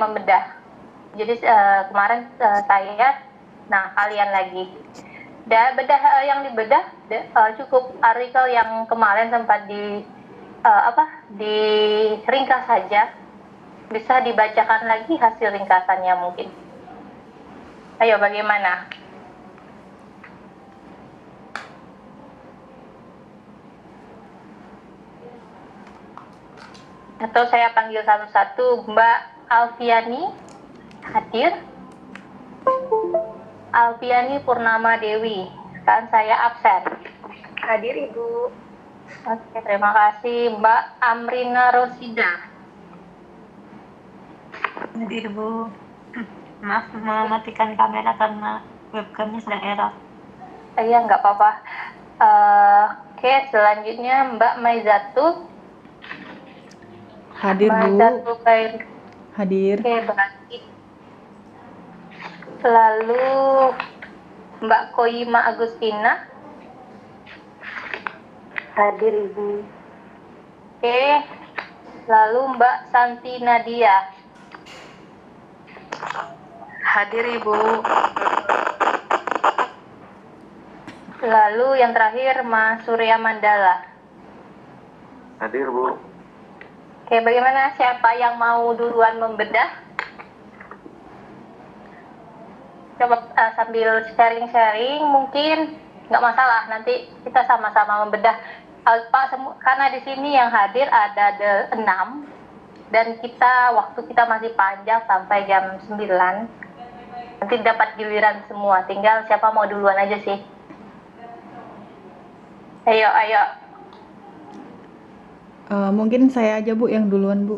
yang membedah. Jadi kemarin saya, nah kalian lagi. Yang dibedah cukup artikel yang kemarin sempat di ringkas saja. Bisa dibacakan lagi hasil ringkasannya mungkin. Ayo, bagaimana? Atau saya panggil satu-satu. Mbak Alfiani hadir? Alfiani Purnama Dewi, kan saya absen. Hadir Ibu. Oke, terima kasih. Mbak Amrina Rosida. Hadir Bu. Maaf mematikan kamera karena webcamnya sedang error. Iya, nggak apa-apa. Oke, selanjutnya Mbak Maizatul. Hadir Bu. Maizatul Hadir. Oke, baik. Lalu Mbak Koima Agustina. Hadir Ibu. Oke. Lalu Mbak Santi Nadia. Hadir Ibu. Lalu yang terakhir Mas Surya Mandala. Hadir Bu. Oke, bagaimana, siapa yang mau duluan membedah? Coba sambil sharing-sharing, mungkin nggak masalah, nanti kita sama-sama membedah. Pak, karena di sini yang hadir ada 6 dan waktu kita masih panjang sampai jam 9. Nanti dapat giliran semua, tinggal siapa mau duluan aja sih. Ayo. Mungkin saya aja Bu yang duluan Bu.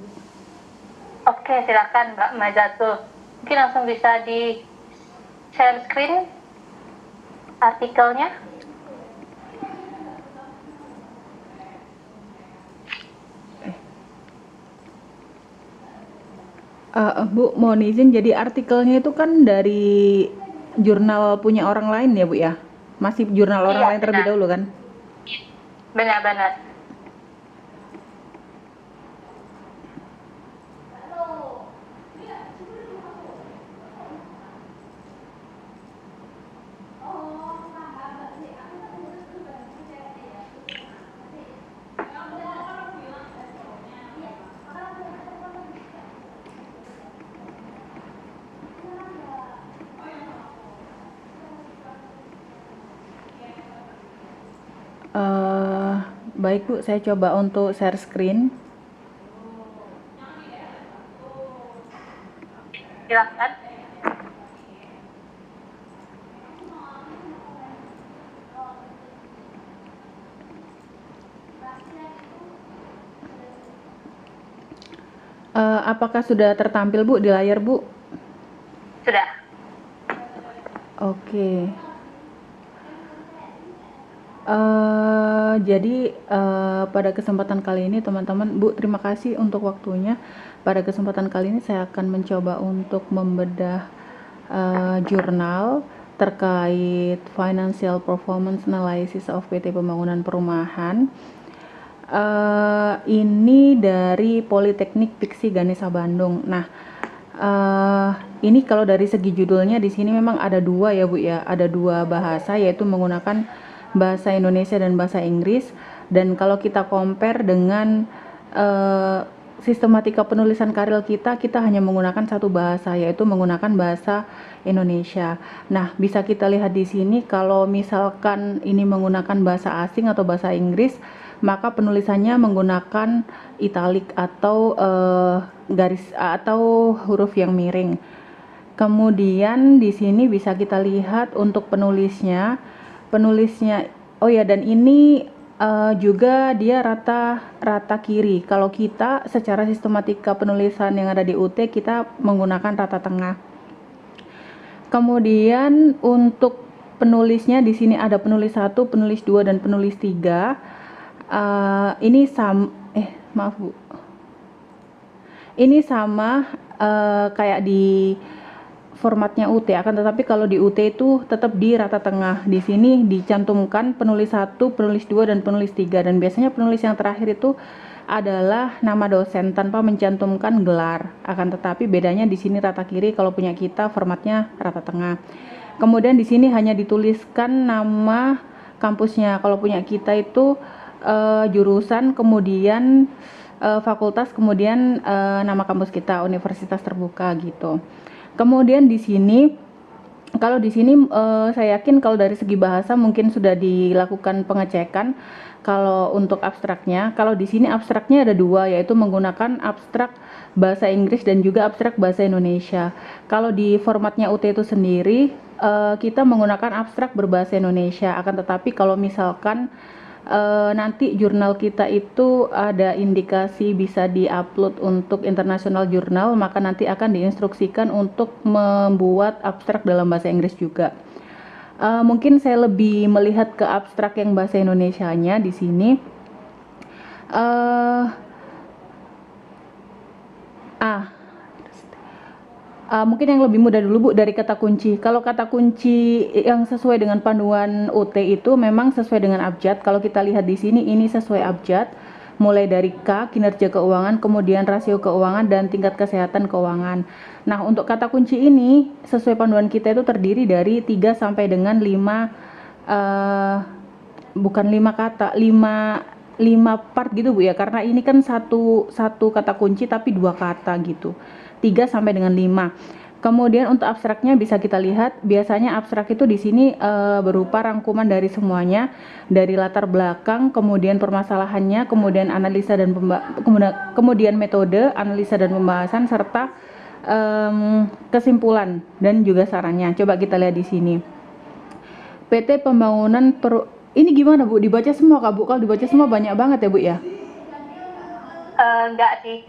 Oke, silakan Mbak Maizatul. Mungkin langsung bisa di share screen artikelnya. Bu, mohon izin, jadi artikelnya itu kan dari jurnal punya orang lain ya Bu ya? Masih jurnal orang lain terlebih dahulu kan? Benar-benar. Baik Bu, saya coba untuk share screen. Silakan. Apakah sudah tertampil Bu di layar Bu? Sudah. Oke. Jadi pada kesempatan kali ini teman-teman, Bu, terima kasih untuk waktunya. Pada kesempatan kali ini saya akan mencoba untuk membedah jurnal terkait Financial Performance Analysis of PT Pembangunan Perumahan. Ini dari Politeknik Piksi Ganesha Bandung. Nah, ini kalau dari segi judulnya di sini memang ada 2 ya Bu ya, ada 2 bahasa, yaitu menggunakan bahasa Indonesia dan bahasa Inggris. Dan kalau kita compare dengan sistematika penulisan karya kita hanya menggunakan 1 bahasa, yaitu menggunakan bahasa Indonesia. Nah, bisa kita lihat di sini kalau misalkan ini menggunakan bahasa asing atau bahasa Inggris, maka penulisannya menggunakan italik atau garis atau huruf yang miring. Kemudian di sini bisa kita lihat untuk penulisnya, oh ya, dan ini juga dia rata kiri. Kalau kita secara sistematika penulisan yang ada di UT, kita menggunakan rata tengah. Kemudian untuk penulisnya di sini ada penulis 1, penulis 2, dan penulis 3. Ini maaf Bu. Ini sama kayak di formatnya UT, akan tetapi kalau di UT itu tetap di rata tengah. Di sini dicantumkan penulis 1, penulis 2, dan penulis 3, dan biasanya penulis yang terakhir itu adalah nama dosen tanpa mencantumkan gelar. Akan tetapi bedanya di sini rata kiri, kalau punya kita formatnya rata tengah. Kemudian di sini hanya dituliskan nama kampusnya. Kalau punya kita itu jurusan, kemudian fakultas, kemudian nama kampus kita, universitas terbuka gitu. Kemudian di sini, kalau di sini saya yakin kalau dari segi bahasa mungkin sudah dilakukan pengecekan. Kalau untuk abstraknya, kalau di sini abstraknya ada 2, yaitu menggunakan abstrak bahasa Inggris dan juga abstrak bahasa Indonesia. Kalau di formatnya UT itu sendiri, kita menggunakan abstrak berbahasa Indonesia. Akan tetapi kalau misalkan nanti jurnal kita itu ada indikasi bisa diupload untuk international journal, maka nanti akan diinstruksikan untuk membuat abstrak dalam bahasa Inggris juga. Mungkin saya lebih melihat ke abstrak yang bahasa Indonesianya di sini. Mungkin yang lebih mudah dulu Bu, dari kata kunci. Kalau kata kunci yang sesuai dengan panduan UT itu memang sesuai dengan abjad. Kalau kita lihat di sini, ini sesuai abjad, mulai dari K, kinerja keuangan, kemudian rasio keuangan, dan tingkat kesehatan keuangan. Nah, untuk kata kunci ini sesuai panduan kita itu terdiri dari 3 sampai dengan 5 bukan 5 kata, 5 part gitu Bu ya, karena ini kan satu kata kunci tapi 2 kata gitu. 3 sampai dengan 5. Kemudian untuk abstraknya bisa kita lihat, biasanya abstrak itu di sini berupa rangkuman dari semuanya, dari latar belakang, kemudian permasalahannya, kemudian analisa dan kemudian metode, analisa dan pembahasan, serta kesimpulan dan juga sarannya. Coba kita lihat di sini. PT Pembangunan ini gimana Bu? Dibaca semua Kak Bu? Kalau dibaca semua banyak banget ya Bu ya? Enggak sih,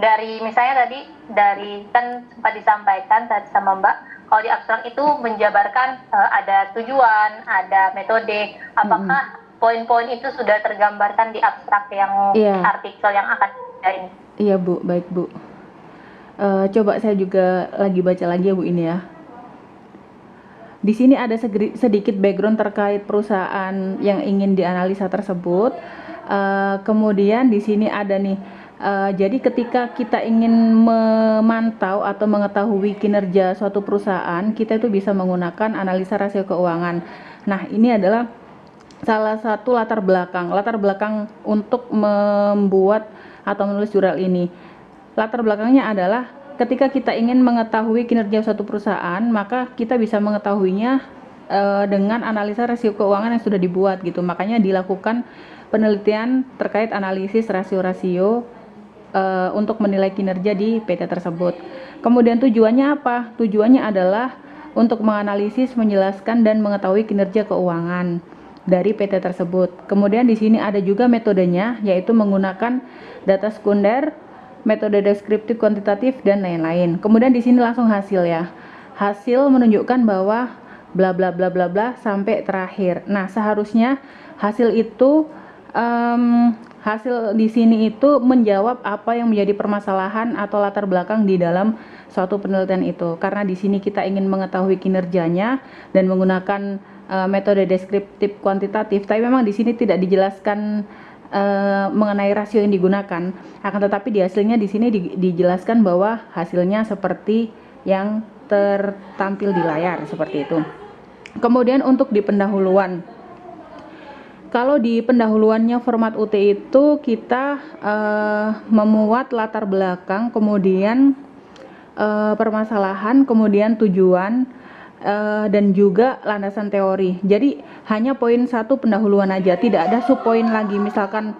dari misalnya tadi dari kan sempat disampaikan tadi sama Mbak, kalau di abstrak itu menjabarkan ada tujuan, ada metode. Apakah poin-poin itu sudah tergambarkan di abstrak yang artikel yang akan kita ini? Iya Bu, baik Bu. Coba saya juga lagi baca lagi ya Bu ini ya. Di sini ada sedikit background terkait perusahaan yang ingin dianalisa tersebut. Kemudian di sini ada nih, jadi ketika kita ingin memantau atau mengetahui kinerja suatu perusahaan, kita itu bisa menggunakan analisa rasio keuangan. Nah, ini adalah salah satu latar belakang untuk membuat atau menulis jurnal ini. Latar belakangnya adalah ketika kita ingin mengetahui kinerja suatu perusahaan, maka kita bisa mengetahuinya dengan analisa rasio keuangan yang sudah dibuat gitu. Makanya dilakukan penelitian terkait analisis rasio-rasio untuk menilai kinerja di PT tersebut. Kemudian tujuannya apa? Tujuannya adalah untuk menganalisis, menjelaskan, dan mengetahui kinerja keuangan dari PT tersebut. Kemudian di sini ada juga metodenya, yaitu menggunakan data sekunder, metode deskriptif kuantitatif, dan lain-lain. Kemudian di sini langsung hasil ya. Hasil menunjukkan bahwa bla bla bla bla bla sampai terakhir. Nah, seharusnya hasil itu hasil di sini itu menjawab apa yang menjadi permasalahan atau latar belakang di dalam suatu penelitian itu. Karena di sini kita ingin mengetahui kinerjanya dan menggunakan metode deskriptif kuantitatif, tapi memang di sini tidak dijelaskan mengenai rasio yang digunakan. Akan tetapi di hasilnya di sini dijelaskan bahwa hasilnya seperti yang tertampil di layar seperti itu. Kemudian untuk di pendahuluan, kalau di pendahuluannya format UT itu kita memuat latar belakang, kemudian permasalahan, kemudian tujuan, dan juga landasan teori. Jadi hanya poin 1 pendahuluan aja, tidak ada subpoin lagi. Misalkan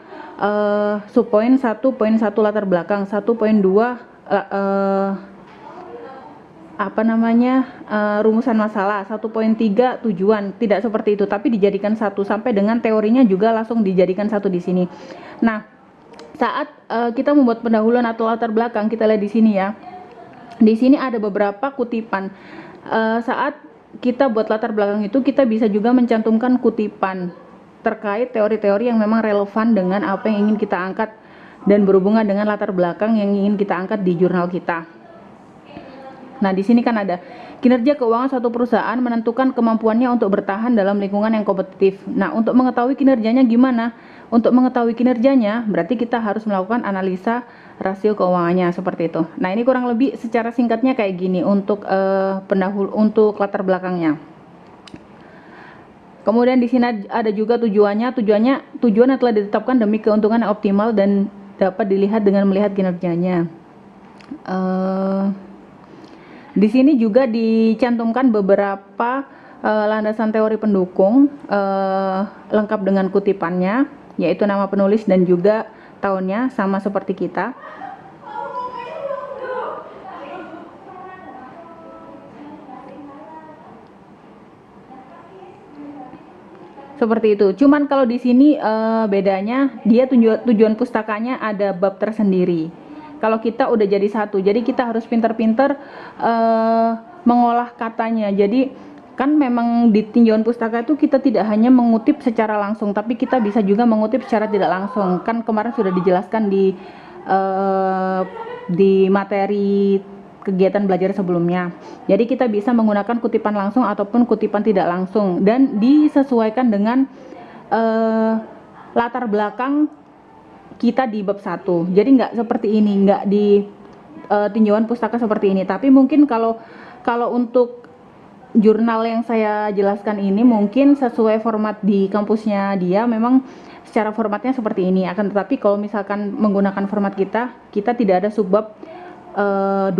subpoin 1, poin 1 latar belakang, 1.2 rumusan masalah, 1.3 tujuan, tidak seperti itu, tapi dijadikan satu sampai dengan teorinya juga langsung dijadikan satu di sini. Nah, saat kita membuat pendahuluan atau latar belakang, kita lihat di sini ya. Di sini ada beberapa kutipan. Saat kita buat latar belakang itu, kita bisa juga mencantumkan kutipan terkait teori-teori yang memang relevan dengan apa yang ingin kita angkat dan berhubungan dengan latar belakang yang ingin kita angkat di jurnal kita. Nah, di sini kan ada kinerja keuangan suatu perusahaan menentukan kemampuannya untuk bertahan dalam lingkungan yang kompetitif. Nah, untuk mengetahui kinerjanya gimana? Untuk mengetahui kinerjanya, berarti kita harus melakukan analisa rasio keuangannya seperti itu. Nah, ini kurang lebih secara singkatnya kayak gini untuk untuk latar belakangnya. Kemudian di sini ada juga tujuan yang telah ditetapkan demi keuntungan yang optimal dan dapat dilihat dengan melihat kinerjanya. Di sini juga dicantumkan beberapa landasan teori pendukung lengkap dengan kutipannya, yaitu nama penulis dan juga tahunnya, sama seperti kita. Seperti itu. Cuman kalau di sini bedanya dia tujuan pustakanya ada bab tersendiri. Kalau kita udah jadi satu, jadi kita harus pintar-pintar mengolah katanya. Jadi kan memang di tinjauan pustaka itu kita tidak hanya mengutip secara langsung, tapi kita bisa juga mengutip secara tidak langsung. Kan kemarin sudah dijelaskan di materi kegiatan belajar sebelumnya. Jadi kita bisa menggunakan kutipan langsung ataupun kutipan tidak langsung dan disesuaikan dengan latar belakang kita di bab 1. Jadi nggak seperti ini, nggak di tinjauan pustaka seperti ini. Tapi mungkin kalau untuk jurnal yang saya jelaskan ini mungkin sesuai format di kampusnya dia, memang secara formatnya seperti ini. Akan tetapi kalau misalkan menggunakan format kita tidak ada subbab 2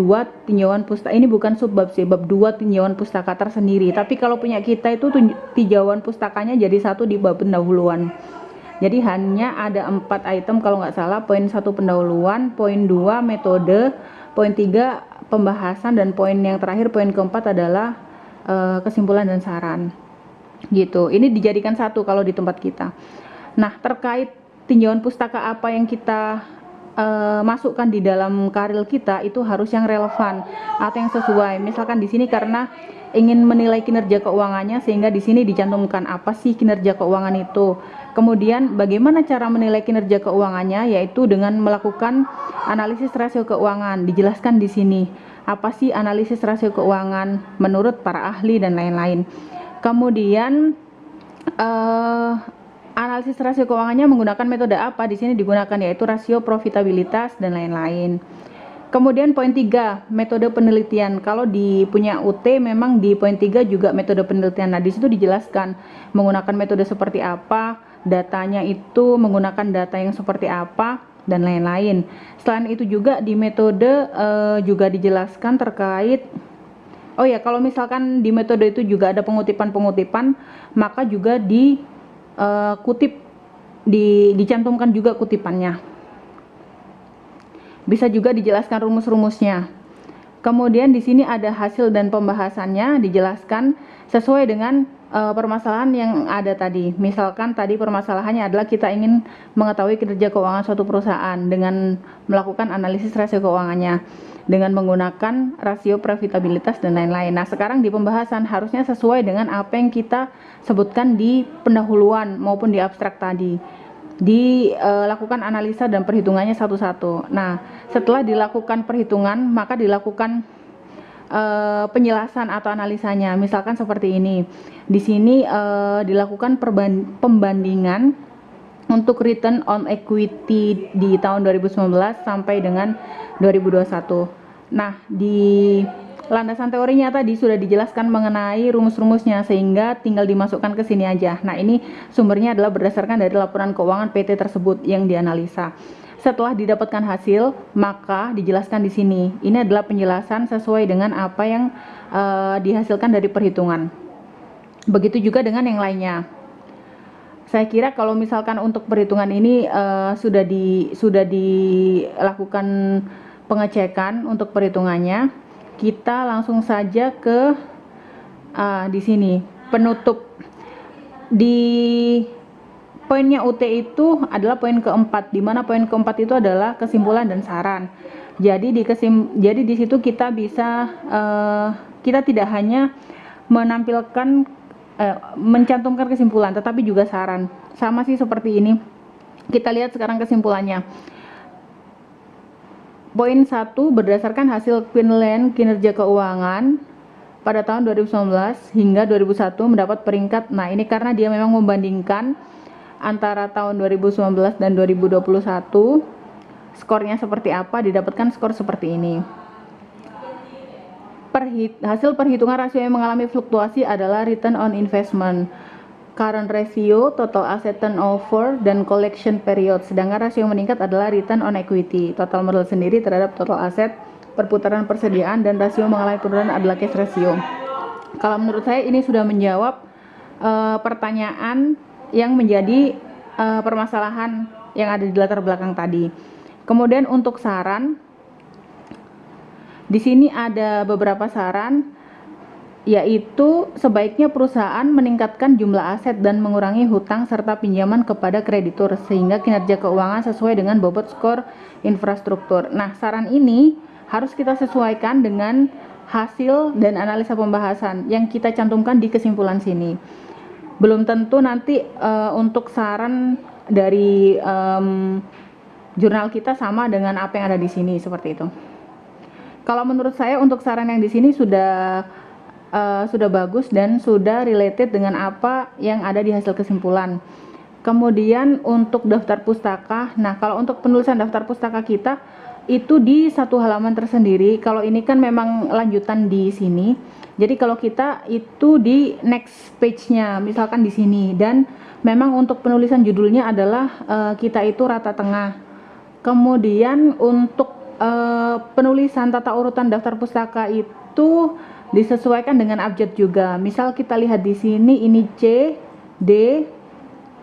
tinjauan pustaka. Ini bukan subbab sih, bab 2 tinjauan pustaka tersendiri. Tapi kalau punya kita itu tinjauan pustakanya jadi satu di bab pendahuluan. Jadi hanya ada 4 item kalau nggak salah. Poin 1 pendahuluan, poin 2 metode, poin 3 pembahasan, dan poin yang terakhir, poin keempat adalah kesimpulan dan saran. Gitu. Ini dijadikan satu kalau di tempat kita. Nah, terkait tinjauan pustaka apa yang kita masukkan di dalam karil kita itu harus yang relevan atau yang sesuai. Misalkan di sini karena ingin menilai kinerja keuangannya, sehingga di sini dicantumkan apa sih kinerja keuangan itu. Kemudian bagaimana cara menilai kinerja keuangannya, yaitu dengan melakukan analisis rasio keuangan. Dijelaskan di sini apa sih analisis rasio keuangan menurut para ahli dan lain-lain. Kemudian analisis rasio keuangannya menggunakan metode apa? Di sini digunakan yaitu rasio profitabilitas dan lain-lain. Kemudian poin 3, metode penelitian. Kalau di punya UT memang di poin 3 juga metode penelitian. Nah, di situ dijelaskan menggunakan metode seperti apa, datanya itu menggunakan data yang seperti apa dan lain-lain. Selain itu juga di metode juga dijelaskan terkait kalau misalkan di metode itu juga ada pengutipan-pengutipan, maka juga dicantumkan juga kutipannya. Bisa juga dijelaskan rumus-rumusnya. Kemudian di sini ada hasil dan pembahasannya, dijelaskan sesuai dengan permasalahan yang ada tadi. Misalkan tadi permasalahannya adalah kita ingin mengetahui kinerja keuangan suatu perusahaan dengan melakukan analisis rasio keuangannya dengan menggunakan rasio profitabilitas dan lain-lain. Nah, sekarang di pembahasan harusnya sesuai dengan apa yang kita sebutkan di pendahuluan maupun di abstrak tadi. Dilakukan analisa dan perhitungannya satu-satu. Nah, setelah dilakukan perhitungan, maka dilakukan penjelasan atau analisanya. Misalkan seperti ini. Di sini dilakukan pembandingan untuk return on equity di tahun 2019 sampai dengan 2021. Nah, di landasan teorinya tadi sudah dijelaskan mengenai rumus-rumusnya, sehingga tinggal dimasukkan ke sini aja. Nah, ini sumbernya adalah berdasarkan dari laporan keuangan PT tersebut yang dianalisa. Setelah didapatkan hasil, maka dijelaskan di sini. Ini adalah penjelasan sesuai dengan apa yang dihasilkan dari perhitungan. Begitu juga dengan yang lainnya. Saya kira kalau misalkan untuk perhitungan ini sudah dilakukan pengecekan untuk perhitungannya, kita langsung saja ke di sini penutup. Di poinnya UT itu adalah poin keempat, di mana poin keempat itu adalah kesimpulan dan saran. Jadi di situ kita bisa kita tidak hanya menampilkan mencantumkan kesimpulan, tetapi juga saran. Sama sih seperti ini. Kita lihat sekarang kesimpulannya. Poin 1, berdasarkan hasil Queensland kinerja keuangan pada tahun 2019 hingga 2001 mendapat peringkat. Nah, ini karena dia memang membandingkan antara tahun 2019 dan 2021, skornya seperti apa, didapatkan skor seperti ini. Hasil perhitungan rasio yang mengalami fluktuasi adalah return on investment, current ratio, total asset turnover, dan collection period. Sedangkan rasio yang meningkat adalah return on equity, total modal sendiri terhadap total aset, perputaran persediaan, dan rasio mengalami penurunan adalah cash ratio. Kalau menurut saya ini sudah menjawab pertanyaan yang menjadi permasalahan yang ada di latar belakang tadi. Kemudian untuk saran, di sini ada beberapa saran, yaitu sebaiknya perusahaan meningkatkan jumlah aset dan mengurangi hutang serta pinjaman kepada kreditur sehingga kinerja keuangan sesuai dengan bobot skor infrastruktur. Nah, saran ini harus kita sesuaikan dengan hasil dan analisa pembahasan yang kita cantumkan di kesimpulan sini. Belum tentu nanti untuk saran dari jurnal kita sama dengan apa yang ada di sini, seperti itu. Kalau menurut saya untuk saran yang di sini sudah bagus dan sudah related dengan apa yang ada di hasil kesimpulan. Kemudian untuk daftar pustaka, nah kalau untuk penulisan daftar pustaka kita itu di satu halaman tersendiri. Kalau ini kan memang lanjutan di sini. Jadi kalau kita itu di next page-nya, misalkan di sini. Dan memang untuk penulisan judulnya adalah kita itu rata tengah. Kemudian untuk penulisan tata urutan daftar pustaka itu disesuaikan dengan abjad juga. Misal kita lihat di sini ini C, D.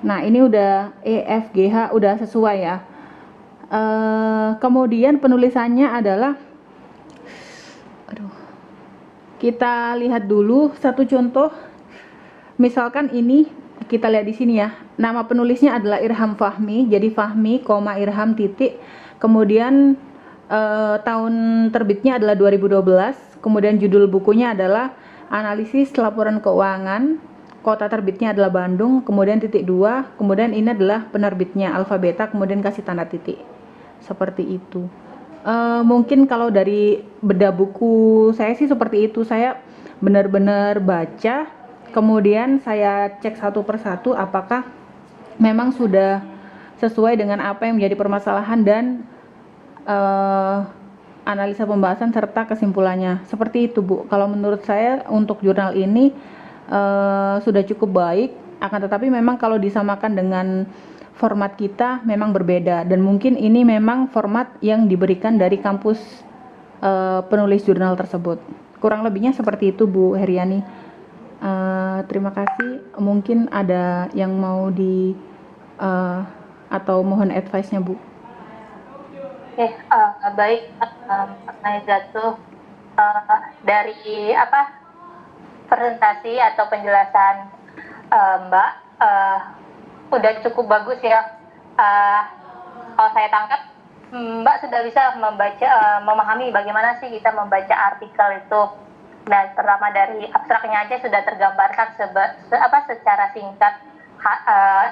Nah, ini udah E, F, G, H udah sesuai ya. Kemudian penulisannya adalah, kita lihat dulu satu contoh. Misalkan ini kita lihat di sini ya. Nama penulisnya adalah Irham Fahmi. Jadi Fahmi, Irham titik. Kemudian tahun terbitnya adalah 2012. Kemudian judul bukunya adalah Analisis Laporan Keuangan. Kota terbitnya adalah Bandung. Kemudian titik 2. Kemudian ini adalah penerbitnya Alfa Beta. Kemudian kasih tanda titik. Seperti itu. Mungkin kalau dari bedah buku saya sih seperti itu. Saya benar-benar baca, kemudian saya cek satu persatu apakah memang sudah sesuai dengan apa yang menjadi permasalahan dan analisa pembahasan serta kesimpulannya. Seperti itu, Bu. Kalau menurut saya untuk jurnal ini sudah cukup baik, akan tetapi memang kalau disamakan dengan format kita memang berbeda, dan mungkin ini memang format yang diberikan dari kampus penulis jurnal tersebut. Kurang lebihnya seperti itu, Bu Heriani. Terima kasih. Mungkin ada yang mau atau mohon advice-nya, Bu. Oke, baik, Pak Naizatu, dari presentasi atau penjelasan Mbak udah cukup bagus ya. Kalau saya tangkap, Mbak sudah bisa memahami bagaimana sih kita membaca artikel itu. Dan pertama dari abstraknya aja sudah tergambarkan secara singkat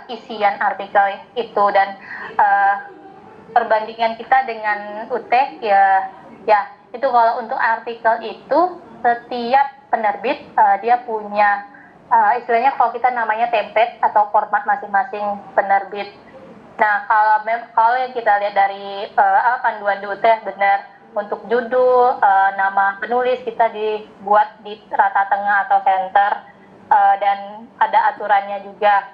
isian artikel itu, dan perbandingan kita dengan UT ya itu kalau untuk artikel itu setiap penerbit dia punya istilahnya kalau kita namanya template atau format masing-masing penerbit. Nah, kalau yang kita lihat dari panduan di UT benar, untuk judul, nama penulis kita dibuat di rata tengah atau center, dan ada aturannya juga.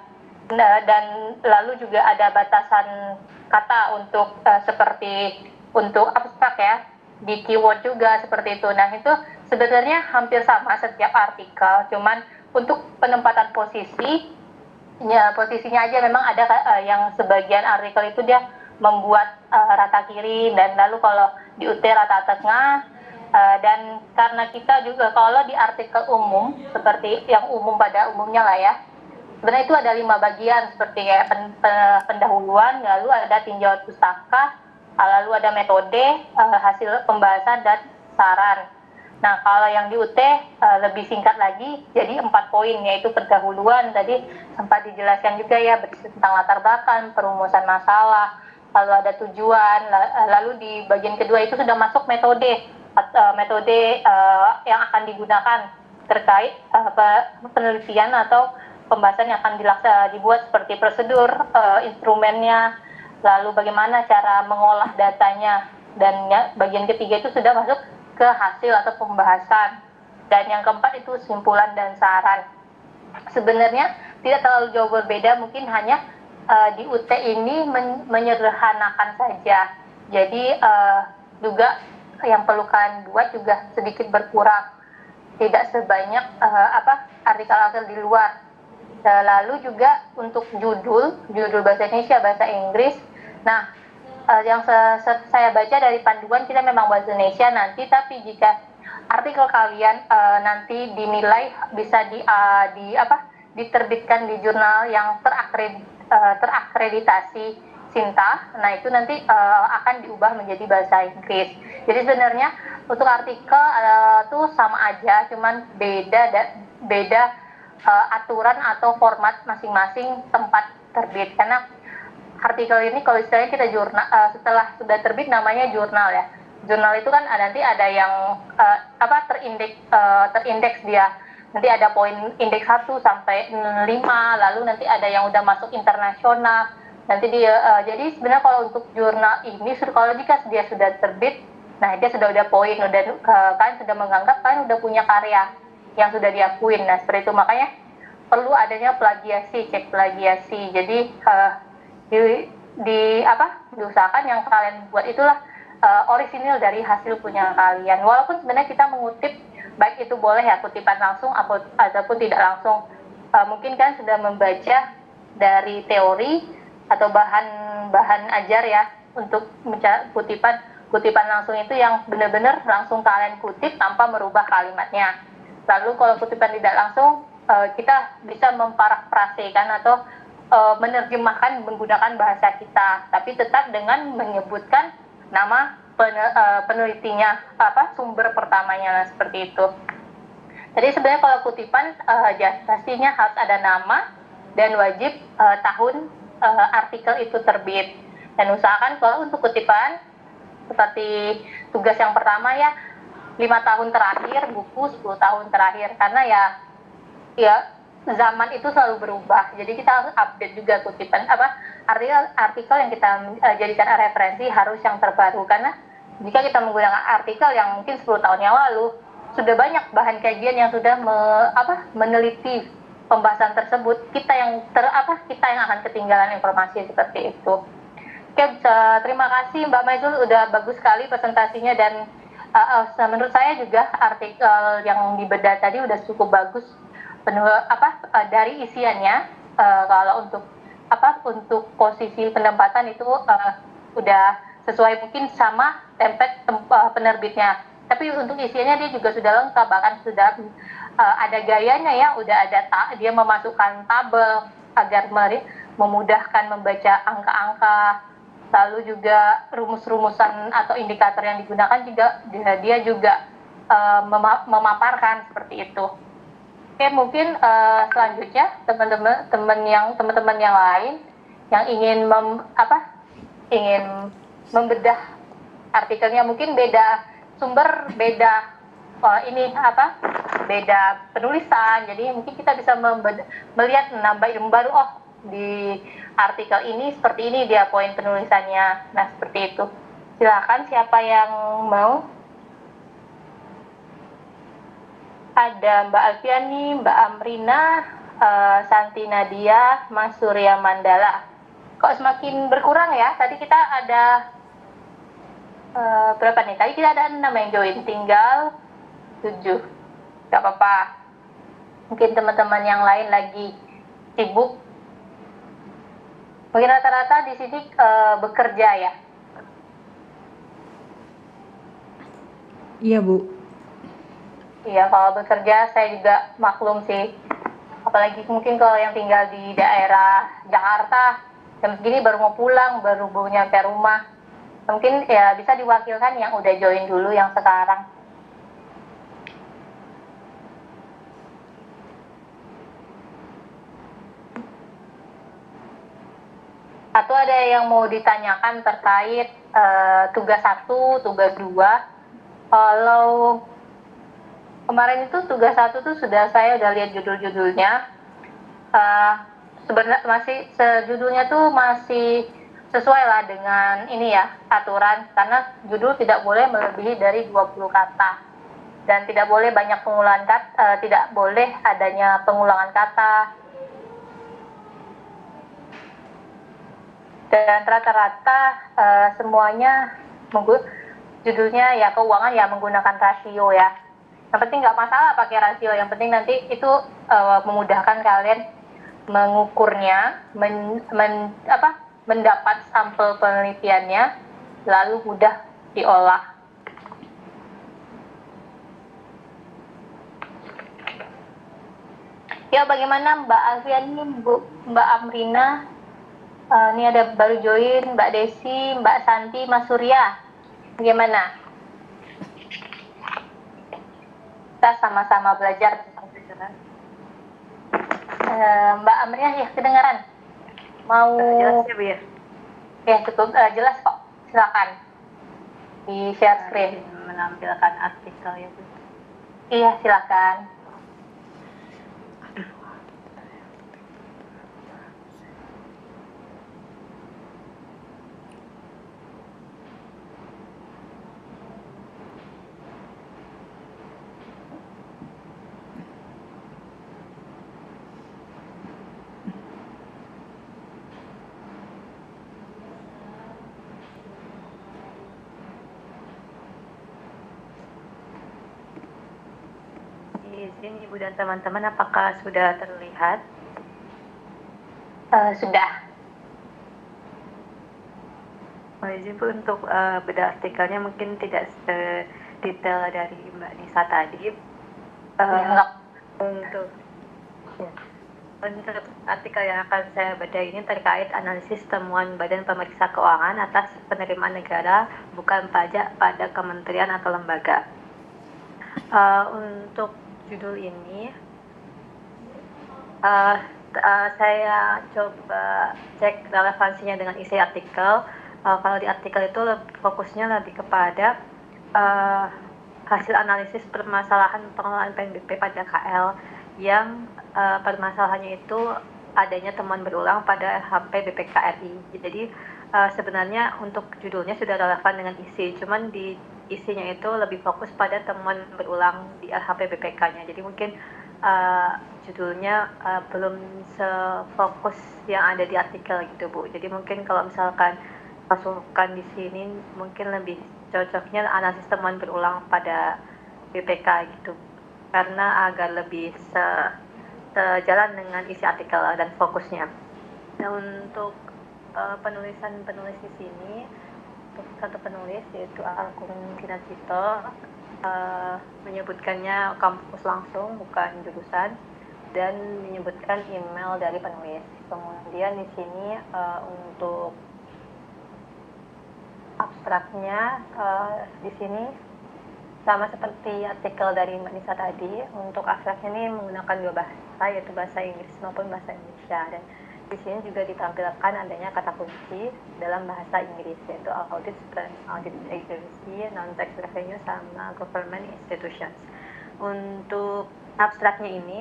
Dan lalu juga ada batasan kata untuk seperti untuk abstrak ya, di keyword juga seperti itu. Nah, itu sebenarnya hampir sama setiap artikel, cuman untuk penempatan posisinya aja memang ada yang sebagian artikel itu dia membuat rata kiri, dan lalu kalau di UT rata tengah, dan karena kita juga kalau di artikel umum seperti yang umum pada umumnya lah ya, sebenarnya itu ada 5 bagian seperti kayak pendahuluan, lalu ada tinjauan pustaka, lalu ada metode, hasil pembahasan, dan saran. Nah, kalau yang di UT lebih singkat lagi, jadi 4 poin, yaitu pendahuluan, tadi sempat dijelaskan juga ya, tentang latar belakang, perumusan masalah, lalu ada tujuan, lalu di bagian kedua itu sudah masuk metode yang akan digunakan terkait penelitian atau pembahasan yang akan dibuat seperti prosedur, instrumennya, lalu bagaimana cara mengolah datanya, dan bagian ketiga itu sudah masuk ke hasil atau pembahasan, dan yang keempat itu simpulan dan saran. Sebenarnya tidak terlalu jauh berbeda, mungkin hanya di UT ini menyederhanakan saja. Jadi juga yang perlu kalian buat juga sedikit berkurang, tidak sebanyak artikel-artikel di luar. Lalu juga untuk judul bahasa Indonesia, bahasa Inggris. Nah, yang saya baca dari panduan kita memang bahasa Indonesia nanti, tapi jika artikel kalian nanti dinilai bisa diterbitkan di jurnal yang terakreditasi Sinta, nah itu nanti akan diubah menjadi bahasa Inggris. Jadi sebenarnya untuk artikel tuh sama aja, cuman beda aturan atau format masing-masing tempat terbit. Karena artikel ini kalau istilahnya kita jurnal, setelah sudah terbit namanya jurnal ya. Jurnal itu kan nanti ada yang terindeks dia. Nanti ada poin indeks 1 sampai 5, lalu nanti ada yang udah masuk internasional. Nanti dia jadi sebenarnya kalau untuk jurnal ini kalau jika dia sudah terbit, nah dia sudah poin, kalian sudah menganggap kalian udah punya karya yang sudah diakuin. Nah seperti itu, makanya perlu adanya plagiasi, cek plagiasi. Jadi diusahakan yang kalian buat itulah orisinil dari hasil punya kalian. Walaupun sebenarnya kita mengutip, baik itu boleh ya kutipan langsung ataupun tidak langsung. Mungkin kan sudah membaca dari teori atau bahan ajar ya, untuk kutipan langsung itu yang benar-benar langsung kalian kutip tanpa merubah kalimatnya. Lalu kalau kutipan tidak langsung, kita bisa memparafrasekan atau menerjemahkan menggunakan bahasa kita, tapi tetap dengan menyebutkan nama penelitinya, sumber pertamanya, seperti itu. Jadi sebenarnya kalau kutipan pastinya harus ada nama dan wajib tahun artikel itu terbit. Dan usahakan kalau untuk kutipan seperti tugas yang pertama ya 5 tahun terakhir, buku 10 tahun terakhir, karena ya zaman itu selalu berubah. Jadi kita harus update juga kutipan artikel yang kita jadikan referensi harus yang terbaru, karena jika kita menggunakan artikel yang mungkin 10 tahun yang lalu, sudah banyak bahan kajian yang sudah meneliti pembahasan tersebut, kita yang akan ketinggalan informasi seperti itu. Oke, terima kasih Mbak Maizul, udah bagus sekali presentasinya, dan menurut saya juga artikel yang dibedah tadi udah cukup bagus dari isiannya. Kalau untuk posisi penempatan itu udah sesuai mungkin sama template penerbitnya. Tapi untuk isiannya dia juga sudah lengkap, bahkan sudah ada gayanya ya, udah ada dia memasukkan tabel agar memudahkan membaca angka-angka, lalu juga rumus-rumusan atau indikator yang digunakan juga dia juga memaparkan seperti itu. Oke, mungkin selanjutnya teman-teman yang lain yang ingin membedah artikelnya, mungkin beda sumber, beda beda penulisan, jadi mungkin kita bisa melihat nambah ilmu baru. Oh, di artikel ini seperti ini dia poin penulisannya. Nah seperti itu, silakan siapa yang mau. Ada Mbak Alfiani, Mbak Amrina, Santi Nadia, Mas Surya Mandala. Kok semakin berkurang ya? Tadi kita ada berapa nih? Tadi kita ada 6 yang join, tinggal 7. Gak apa-apa. Mungkin teman-teman yang lain lagi sibuk. Mungkin rata-rata di sini bekerja ya? Iya, Bu. Iya, kalau bekerja saya juga maklum sih. Apalagi mungkin kalau yang tinggal di daerah Jakarta, jam segini baru mau pulang, baru nyampe rumah. Mungkin ya bisa diwakilkan yang udah join dulu yang sekarang. Atau ada yang mau ditanyakan terkait tugas 1, tugas 2? Kalau kemarin itu tugas 1 tuh saya udah lihat judul-judulnya. Sebenarnya judulnya tuh masih sesuai lah dengan ini ya, aturan, karena judul tidak boleh melebihi dari 20 kata dan tidak boleh banyak pengulangan kata, tidak boleh adanya pengulangan kata, dan rata-rata semuanya judulnya ya keuangan ya menggunakan rasio ya. Yang penting nggak masalah pakai rasio, yang penting nanti itu memudahkan kalian mengukurnya, mendapat sampel penelitiannya, lalu mudah diolah. Ya, bagaimana Mbak Alfian ini, Mbak Amrina? Ini ada baru join Mbak Desi, Mbak Santi, Mas Surya. Bagaimana? Kita sama-sama belajar tentang sejarah. Mbak Amrina ya kedengaran? Mau? Jelas ya Bu ya? Ya cukup jelas kok. Silakan di share screen. Menampilkan artikel ya Bu. Iya silakan. Izin Ibu dan teman-teman, apakah sudah terlihat? Sudah. Izin Bu untuk bedah artikelnya mungkin tidak sedetail dari Mbak Nisa tadi. Untuk artikel yang akan saya bedah ini terkait analisis temuan Badan Pemeriksa Keuangan atas penerimaan negara bukan pajak pada kementerian atau lembaga. Untuk judul ini saya coba cek relevansinya dengan isi artikel. Kalau di artikel itu fokusnya lebih kepada hasil analisis permasalahan pengelolaan PNBP pada KL yang permasalahannya itu adanya temuan berulang pada LHP BPK RI. Jadi sebenarnya untuk judulnya sudah relevan dengan isi, cuman di isinya itu lebih fokus pada temuan berulang di LHP BPK-nya. Jadi mungkin judulnya belum sefokus yang ada di artikel gitu Bu. Jadi mungkin kalau misalkan masukkan di sini mungkin lebih cocoknya analisis temuan berulang pada BPK gitu, karena agar lebih sejalan dengan isi artikel dan fokusnya. Nah untuk penulis di sini, untuk satu penulis yaitu Agung Kinacito, menyebutkannya kampus langsung bukan jurusan dan menyebutkan email dari penulis. Kemudian di sini untuk abstraknya di sini sama seperti artikel dari Mbak Nisa tadi. Untuk abstraknya ini menggunakan dua bahasa, yaitu bahasa Inggris maupun bahasa Indonesia, dan di sini juga ditampilkan adanya kata kunci dalam bahasa Inggris, yaitu audit, audit agency, non-tax revenue, sama government institutions. Untuk abstraknya ini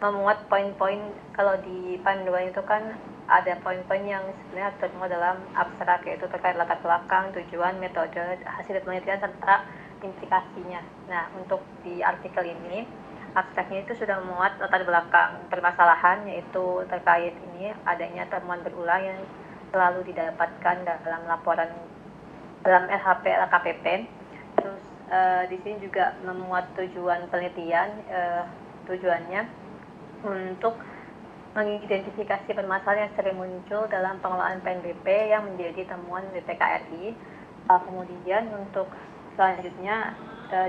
memuat poin-poin, kalau di panduan itu kan ada poin-poin yang sebenarnya termuat dalam abstrak, yaitu terkait latar belakang, tujuan, metode, hasil penelitian, serta implikasinya. Nah, untuk di artikel ini, abstraknya itu sudah memuat latar belakang permasalahan, yaitu terkait ini adanya temuan berulang yang selalu didapatkan dalam laporan dalam LHP LKPP. Terus di sini juga memuat tujuan penelitian, tujuannya untuk mengidentifikasi permasalahan yang sering muncul dalam pengelolaan PNBP yang menjadi temuan BPK RI. Kemudian untuk selanjutnya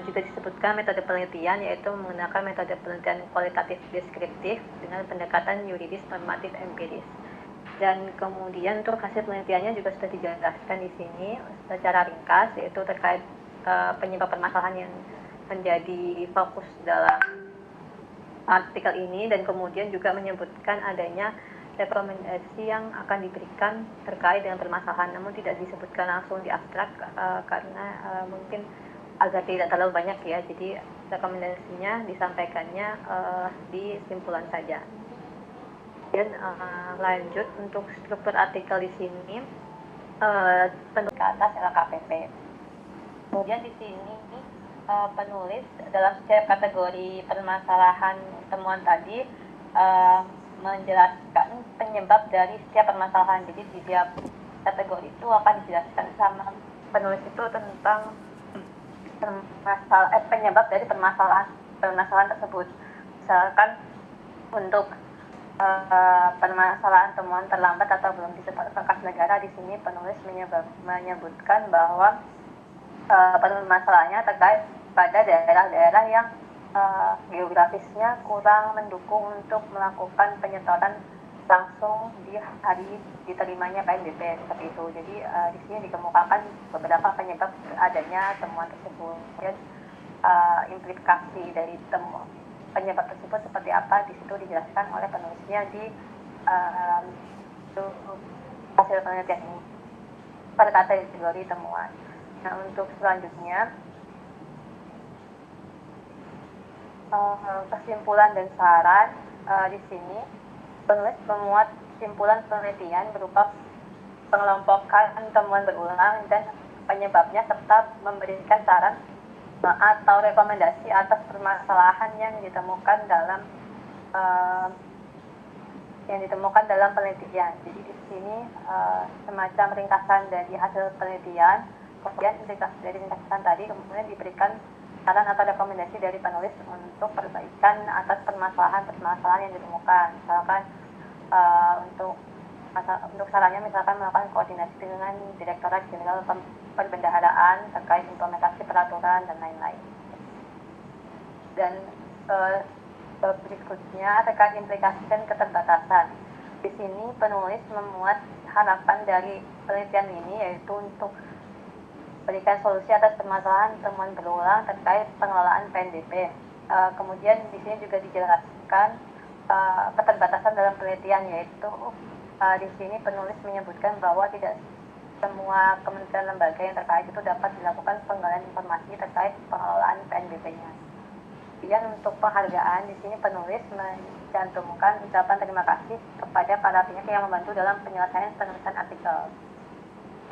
juga disebutkan metode penelitian, yaitu menggunakan metode penelitian kualitatif deskriptif dengan pendekatan yuridis normatif empiris. Dan kemudian untuk hasil penelitiannya juga sudah dijelaskan di sini secara ringkas, yaitu terkait penyebab permasalahan yang menjadi fokus dalam artikel ini, dan kemudian juga menyebutkan adanya rekomendasi yang akan diberikan terkait dengan permasalahan, namun tidak disebutkan langsung di abstrak karena mungkin agar tidak terlalu banyak ya, jadi rekomendasinya disampaikannya di simpulan saja. Dan lanjut untuk struktur artikel di sini penulis ke atas LKPP. Kemudian di sini penulis dalam setiap kategori permasalahan temuan tadi menjelaskan penyebab dari setiap permasalahan. Jadi di setiap kategori itu akan dijelaskan sama penulis itu tentang penyebab dari permasalahan tersebut. Misalkan untuk permasalahan temuan terlambat atau belum disetorkan kas negara, di sini penulis menyebutkan bahwa permasalahannya terkait pada daerah-daerah yang geografisnya kurang mendukung untuk melakukan penyetoran langsung di hari diterimanya PNBP seperti itu. Jadi di sini dikemukakan beberapa penyebab adanya temuan tersebut dan implikasi dari penyebab tersebut seperti apa, di situ dijelaskan oleh penulisnya di hasil penelitian ini pada kategori temuan. Nah, untuk selanjutnya kesimpulan dan saran, di sini penulis memuat kesimpulan penelitian berupa pengelompokan temuan berulang dan penyebabnya serta memberikan saran atau rekomendasi atas permasalahan yang ditemukan dalam penelitian. Jadi di sini semacam ringkasan dari hasil penelitian, kemudian dari ringkasan tadi kemudian diberikan saran atau rekomendasi dari penulis untuk perbaikan atas permasalahan yang ditemukan. Misalkan untuk sarannya misalkan melakukan koordinasi dengan Direktorat Jenderal Perbendaharaan terkait implementasi peraturan dan lain-lain. Dan berikutnya terkait implikasi dan keterbatasan. Di sini penulis memuat harapan dari penelitian ini yaitu untuk berikan solusi atas permasalahan temuan berulang terkait pengelolaan PNBP. Kemudian di sini juga dijelaskan keterbatasan dalam penelitian, yaitu di sini penulis menyebutkan bahwa tidak semua kementerian lembaga yang terkait itu dapat dilakukan penggalian informasi terkait pengelolaan PNBP-nya. Kemudian untuk penghargaan, di sini penulis mencantumkan ucapan terima kasih kepada para pihak yang membantu dalam penyelesaian penulisan artikel.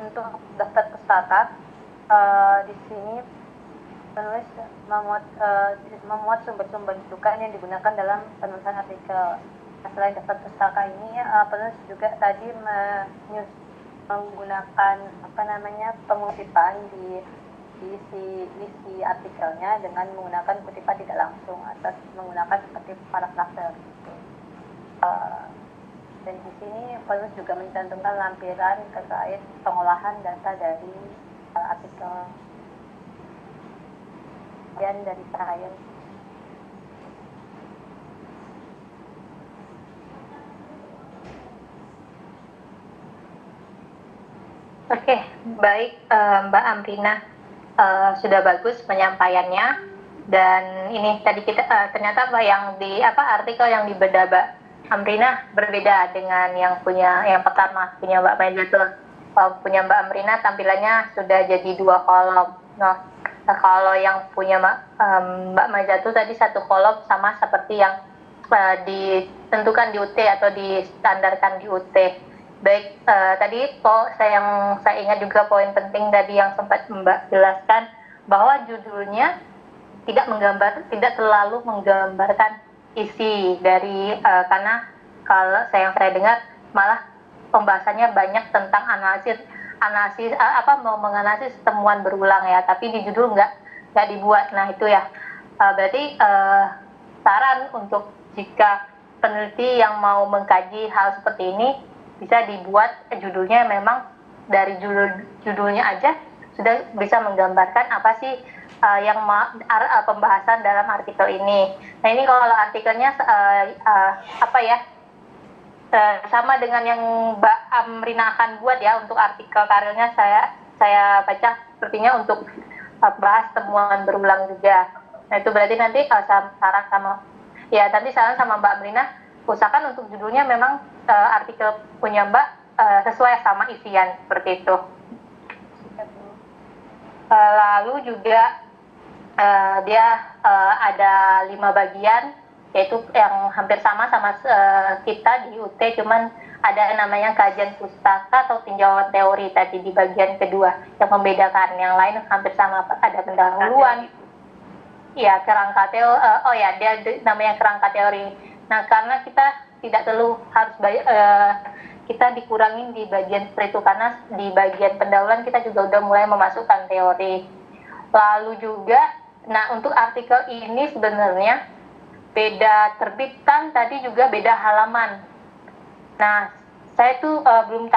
Untuk daftar pustaka, di sini penulis memuat sumber-sumber rujukan yang digunakan dalam penulisan artikel. Selain daftar pustaka ini, penulis juga tadi menggunakan pengutipan di isi artikelnya dengan menggunakan kutipan tidak langsung atau menggunakan seperti paragraf. Dan di sini penulis juga mencantumkan lampiran terkait pengolahan data dari artikel dan dari sains. Oke, baik Mbak Amrina, sudah bagus penyampaiannya. Dan ini tadi kita ternyata artikel yang dibedah Mbak Amrina berbeda dengan yang pertama punya Mbak Maizatul. Punya Mbak Amrina tampilannya sudah jadi 2 kolom. Nah, kalau yang punya Mbak Maizatul tadi 1 kolom sama seperti yang ditentukan di UT atau distandarkan di UT. Baik, tadi saya ingat juga poin penting tadi yang sempat Mbak jelaskan bahwa judulnya tidak terlalu menggambarkan isi dari karena kalau saya dengar malah pembahasannya banyak tentang menganalisis temuan berulang ya, tapi di judul nggak dibuat. Nah itu ya, berarti saran untuk jika peneliti yang mau mengkaji hal seperti ini bisa dibuat judulnya memang dari judulnya aja sudah bisa menggambarkan apa sih yang pembahasan dalam artikel ini. Nah ini kalau artikelnya sama dengan yang Mbak Amrina akan buat ya untuk artikel karirnya, saya baca sepertinya untuk bahas temuan berulang juga. Nah itu berarti nanti saran sama Mbak Amrina usahakan untuk judulnya memang artikel punya Mbak sesuai sama isian seperti itu. Lalu juga dia ada 5 bagian, yaitu yang hampir sama kita di UT, cuman ada namanya kajian pustaka atau tinjauan teori tadi di bagian kedua. Yang membedakan, yang lain hampir sama, ada pendahuluan. Ya, kerangka teori. Dia namanya kerangka teori. Nah, karena kita tidak perlu harus kita dikurangin di bagian seperti itu, karena di bagian pendahuluan kita juga udah mulai memasukkan teori. Lalu juga, nah untuk artikel ini sebenarnya beda terbitan, tadi juga beda halaman. Nah, saya tuh belum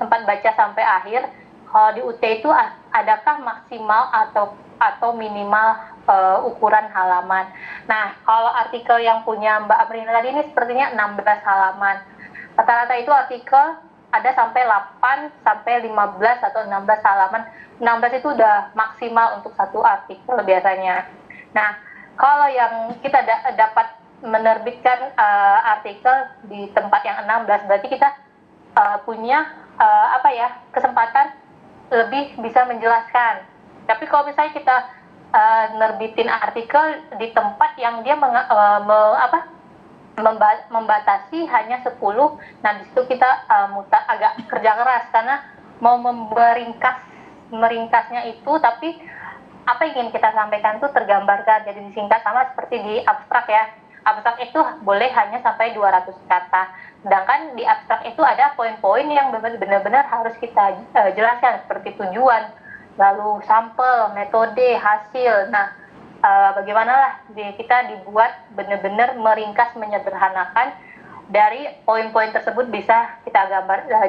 sempat baca sampai akhir. Kalau di UT itu adakah maksimal atau minimal ukuran halaman. Nah, kalau artikel yang punya Mbak Amrina tadi ini sepertinya 16 halaman. Rata-rata itu artikel ada sampai 8 sampai 15 atau 16 halaman. 16 itu udah maksimal untuk satu artikel biasanya. Nah, kalau yang kita dapat menerbitkan artikel di tempat yang 16, berarti kita punya kesempatan lebih bisa menjelaskan. Tapi kalau misalnya kita nerbitin artikel di tempat yang dia membatasi hanya 10, nah di situ kita agak kerja keras karena mau meringkasnya itu, tapi apa yang ingin kita sampaikan itu tergambarkan, jadi disingkat, sama seperti di abstrak ya. Abstrak itu boleh hanya sampai 200 kata, sedangkan di abstrak itu ada poin-poin yang benar-benar harus kita jelaskan, seperti tujuan, lalu sampel, metode, hasil. Nah, bagaimanalah kita dibuat benar-benar meringkas, menyederhanakan, dari poin-poin tersebut bisa kita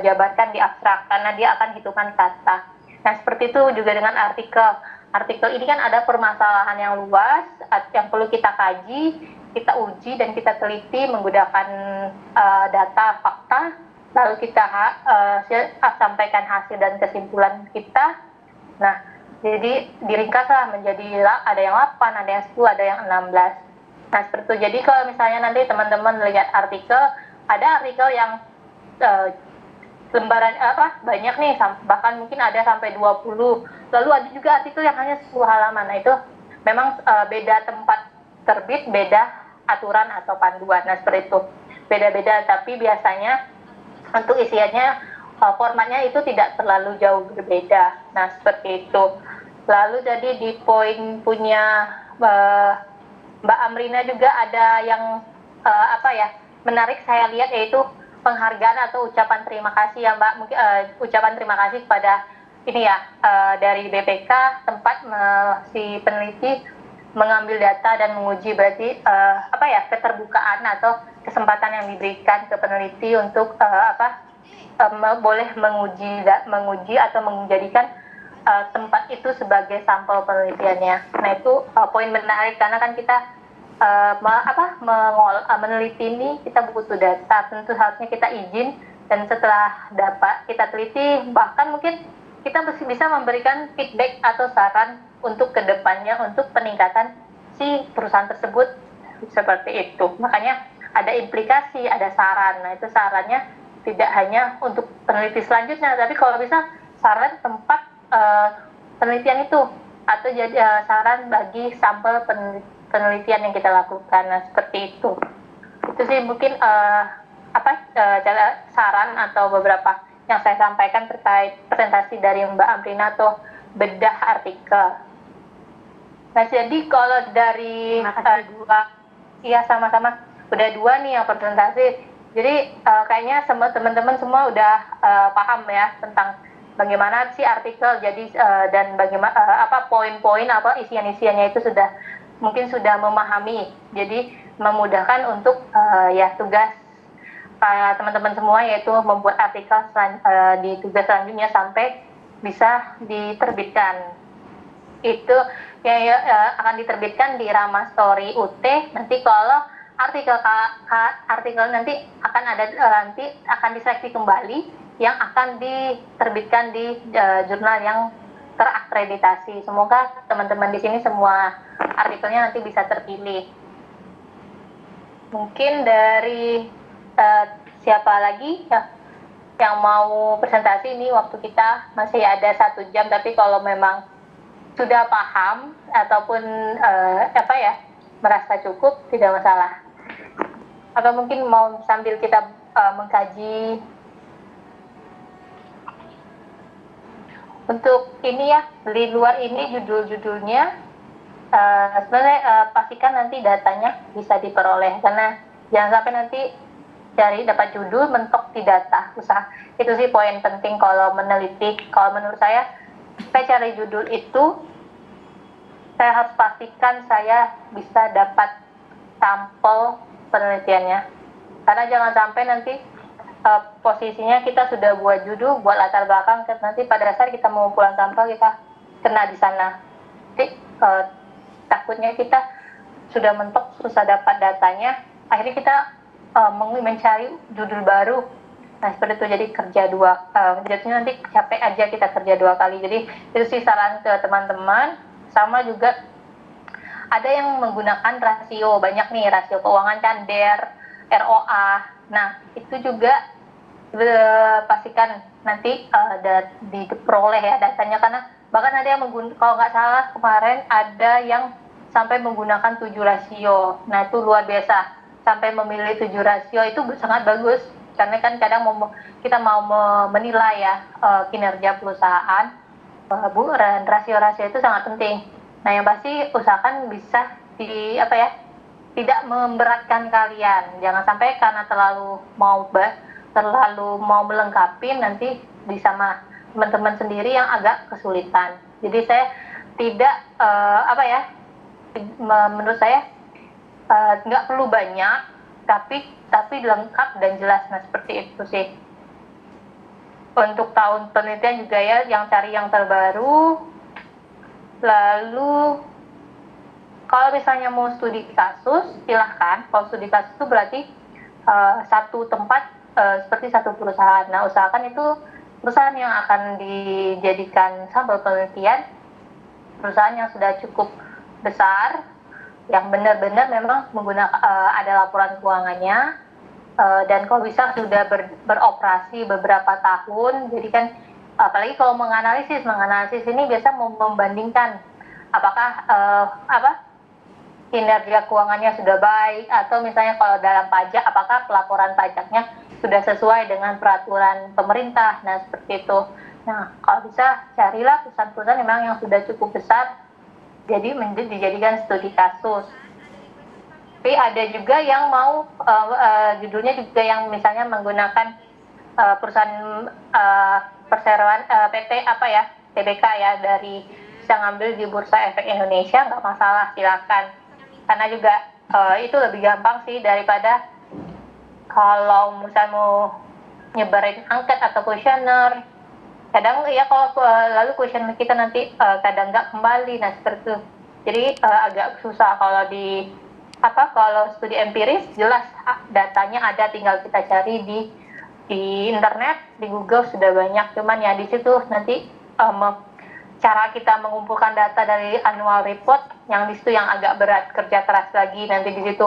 jabarkan di abstrak, karena dia akan hitungan kata. Nah, seperti itu juga dengan artikel. Artikel ini kan ada permasalahan yang luas, yang perlu kita kaji, kita uji, dan kita teliti menggunakan data, fakta, lalu kita sampaikan hasil dan kesimpulan kita. Nah, jadi diringkaslah menjadi ada yang 8, ada yang 10, ada yang 16. Nah, seperti itu. Jadi kalau misalnya nanti teman-teman lihat artikel, ada artikel yang lembaran banyak nih, bahkan mungkin ada sampai 20. Lalu ada juga artikel yang hanya 10 halaman. Nah, itu memang beda tempat terbit, beda aturan atau panduan. Nah, seperti itu. Beda-beda, tapi biasanya untuk isiannya, formatnya itu tidak terlalu jauh berbeda. Nah, seperti itu. Lalu jadi di poin punya Mbak Amrina juga ada yang menarik saya lihat, yaitu penghargaan atau ucapan terima kasih ya Mbak. Mungkin ucapan terima kasih kepada dari BPK tempat si peneliti mengambil data dan menguji, berarti keterbukaan atau kesempatan yang diberikan ke peneliti untuk boleh menguji atau menjadikan tempat itu sebagai sampel penelitiannya. Nah, itu poin menarik, karena kan kita meneliti ini, kita butuh data, tentu harusnya kita izin, dan setelah dapat kita teliti, bahkan mungkin kita masih bisa memberikan feedback atau saran untuk kedepannya, untuk peningkatan si perusahaan tersebut, seperti itu. Makanya ada implikasi, ada saran. Nah, itu sarannya tidak hanya untuk peneliti selanjutnya, tapi kalau bisa saran tempat penelitian itu, atau jadi saran bagi sampel penelitian yang kita lakukan. Nah, seperti itu. Itu sih mungkin saran atau beberapa yang saya sampaikan terkait presentasi dari Mbak Amrina atau bedah artikel. Nah, jadi kalau dari sama-sama udah 2 nih yang presentasi. Jadi kayaknya teman-teman semua udah paham ya tentang bagaimana sih artikel, jadi dan bagaimana poin-poin isian-isiannya itu mungkin sudah memahami. Jadi memudahkan untuk tugas teman-teman semua, yaitu membuat artikel di tugas selanjutnya sampai bisa diterbitkan. Itu akan diterbitkan di Rama Story UT. Nanti kalau artikel nanti akan diseleksi kembali yang akan diterbitkan di jurnal yang terakreditasi. Semoga teman-teman di sini semua artikelnya nanti bisa terpilih. Mungkin dari siapa lagi ya yang mau presentasi, ini waktu kita masih ada 1 jam, tapi kalau memang sudah paham ataupun merasa cukup, tidak masalah. Atau mungkin mau sambil kita mengkaji untuk ini ya, di luar ini judul-judulnya sebenarnya pastikan nanti datanya bisa diperoleh, karena jangan sampai nanti dapat judul mentok di data. Itu sih poin penting kalau meneliti. Kalau menurut saya cari judul itu saya harus pastikan saya bisa dapat sampel penelitiannya, karena jangan sampai nanti posisinya kita sudah buat judul, buat latar belakang, nanti pada saat kita mau pulang sampel kita kena di sana. Jadi takutnya kita sudah mentok, susah dapat datanya, akhirnya kita mencari judul baru. Nah seperti itu, jadi kerja jadinya nanti capek aja kita kerja 2 kali. Jadi itu sih saran ke teman-teman. Sama juga ada yang menggunakan rasio, banyak nih rasio keuangan kan, DER, ROA. Nah itu juga pastikan nanti diperoleh ya datanya, karena bahkan ada yang kalau nggak salah kemarin ada yang sampai menggunakan 7 rasio. Nah itu luar biasa, sampai memilih 7 rasio itu sangat bagus, karena kan kadang kita mau menilai ya kinerja perusahaan, dan rasio-rasio itu sangat penting. Nah yang pasti usahakan bisa tidak memberatkan kalian, jangan sampai karena terlalu mau melengkapi nanti sama teman-teman sendiri yang agak kesulitan. Jadi saya tidak menurut saya nggak perlu banyak, tapi lengkap dan jelas. Nah seperti itu sih. Untuk tahun penelitian juga ya, yang cari yang terbaru. Lalu kalau misalnya mau studi kasus, silahkan. Kalau studi kasus itu berarti satu tempat seperti satu perusahaan. Nah usahakan itu perusahaan yang akan dijadikan sampel penelitian, perusahaan yang sudah cukup besar, yang benar-benar memang menggunakan ada laporan keuangannya, dan kalau bisa sudah beroperasi beberapa tahun. Jadi kan apalagi kalau menganalisis ini biasa membandingkan apakah kinerja keuangannya sudah baik, atau misalnya kalau dalam pajak apakah pelaporan pajaknya sudah sesuai dengan peraturan pemerintah. Nah seperti itu. Nah kalau bisa carilah perusahaan-perusahaan memang yang sudah cukup besar, jadi dijadikan studi kasus. Tapi ada juga yang mau judulnya juga yang misalnya menggunakan perusahaan perseroan PT TBK ya, dari bisa ngambil di Bursa Efek Indonesia, nggak masalah, silakan. Karena juga itu lebih gampang sih daripada kalau misalnya mau nyebarin angket atau kuesioner. Kadang ya kalau lalu kuesioner kita nanti kadang nggak kembali. Nah seperti itu. Jadi agak susah. Kalau studi empiris jelas datanya ada, tinggal kita cari di internet, di Google sudah banyak. Cuman ya di situ nanti cara kita mengumpulkan data dari annual report, yang di situ yang agak berat, kerja keras lagi nanti di situ.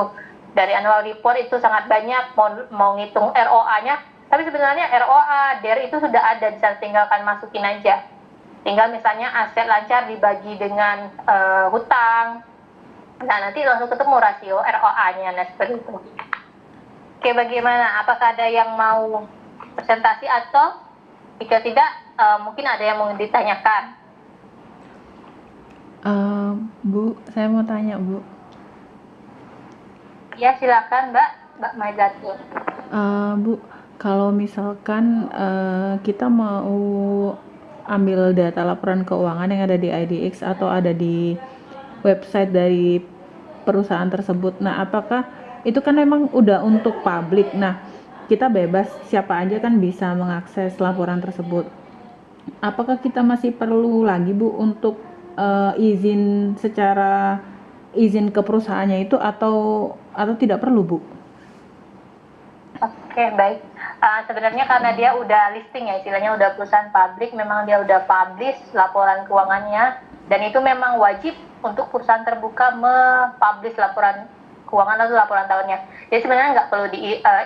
Dari annual report itu sangat banyak, mau ngitung ROA-nya, tapi sebenarnya ROA, DER itu sudah ada, bisa tinggalkan masukin aja. Tinggal misalnya aset lancar dibagi dengan hutang, nah nanti langsung ketemu rasio ROA-nya. Nah seperti itu. Oke, bagaimana? Apakah ada yang mau presentasi, atau jika tidak mungkin ada yang mau ditanyakan? Bu, saya mau tanya Bu. Ya silakan Mbak Maizatul. Bu, kalau misalkan kita mau ambil data laporan keuangan yang ada di IDX atau ada di website dari perusahaan tersebut, nah apakah itu kan memang udah untuk publik, nah kita bebas, siapa aja kan bisa mengakses laporan tersebut. Apakah kita masih perlu lagi Bu untuk izin ke perusahaannya itu, atau tidak perlu Bu? Oke, baik. Sebenarnya karena dia udah listing ya, istilahnya udah perusahaan publik, memang dia udah publish laporan keuangannya, dan itu memang wajib untuk perusahaan terbuka mempublish laporan keuangan atau laporan tahunnya. Jadi sebenarnya nggak perlu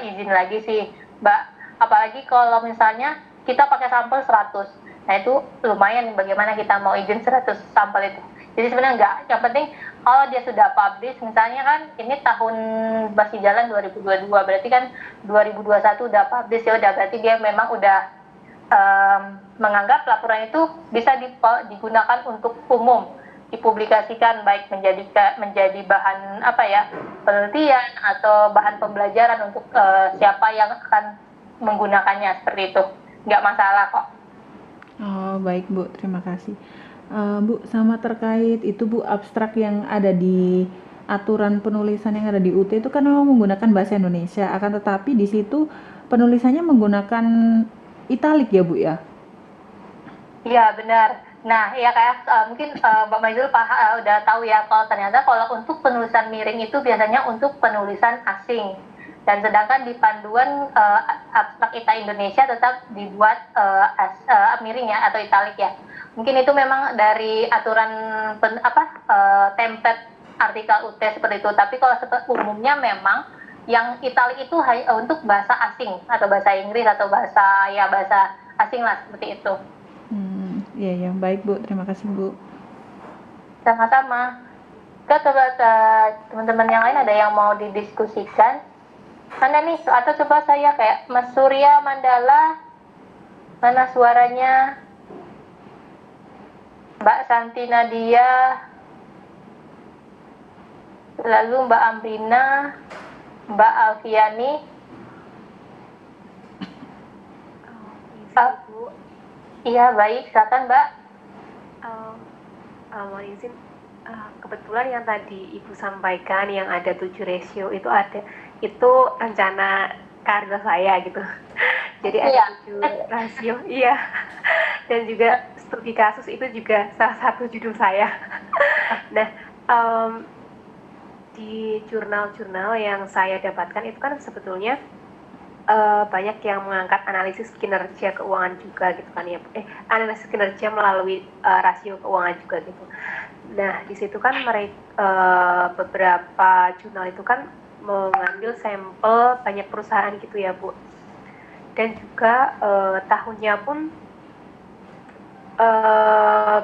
izin lagi sih, Mbak. Apalagi kalau misalnya kita pakai sampel 100. Nah, itu lumayan bagaimana kita mau izin 100 sampel itu. Jadi sebenarnya nggak, yang penting kalau dia sudah publish, misalnya kan ini tahun masih jalan 2022, berarti kan 2021 udah publish, ya udah berarti dia memang udah menganggap laporan itu bisa digunakan untuk umum, dipublikasikan, baik menjadi bahan penelitian atau bahan pembelajaran untuk siapa yang akan menggunakannya, seperti itu. Nggak masalah kok. Oh, baik Bu, terima kasih. Bu, sama terkait itu Bu, abstrak yang ada di aturan penulisan yang ada di UT itu kan memang menggunakan bahasa Indonesia, akan tetapi di situ penulisannya menggunakan italik ya Bu ya? Iya, benar. Nah, ya kayak mungkin Mbak Maizul udah tahu ya, kalau ternyata kalau untuk penulisan miring itu biasanya untuk penulisan asing. Dan sedangkan di panduan abstrak ITA Indonesia tetap dibuat miring ya, atau italik ya. Mungkin itu memang dari aturan template artikel UT seperti itu. Tapi kalau umumnya memang yang italik itu untuk bahasa asing atau bahasa Inggris atau bahasa asing lah, seperti itu. Iya, baik Bu, terima kasih Bu. Sama-sama. Coba teman-teman yang lain ada yang mau didiskusikan? Mana nih? Atau coba saya kayak Mas Surya Mandala, mana suaranya? Mbak Santi Nadia, lalu Mbak Amrina, Mbak Alfiani. Bu. Iya, baik, silakan Mbak. Mohon izin, kebetulan yang tadi Ibu sampaikan yang ada 7 ratio itu rencana karir saya gitu. Jadi ada 7 rasio, iya. Dan juga studi kasus itu juga salah satu judul saya. Nah, di jurnal-jurnal yang saya dapatkan itu kan sebetulnya banyak yang mengangkat analisis kinerja keuangan juga gitu kan ya, analisis kinerja melalui rasio keuangan juga gitu. Nah, di situ kan beberapa jurnal itu kan mengambil sampel banyak perusahaan gitu ya Bu, dan juga tahunnya pun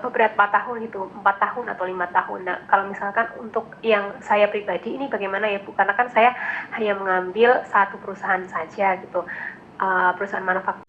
beberapa tahun gitu, 4 tahun atau 5 tahun. Nah, kalau misalkan untuk yang saya pribadi ini bagaimana ya Bu, karena kan saya hanya mengambil satu perusahaan saja gitu, perusahaan manufaktur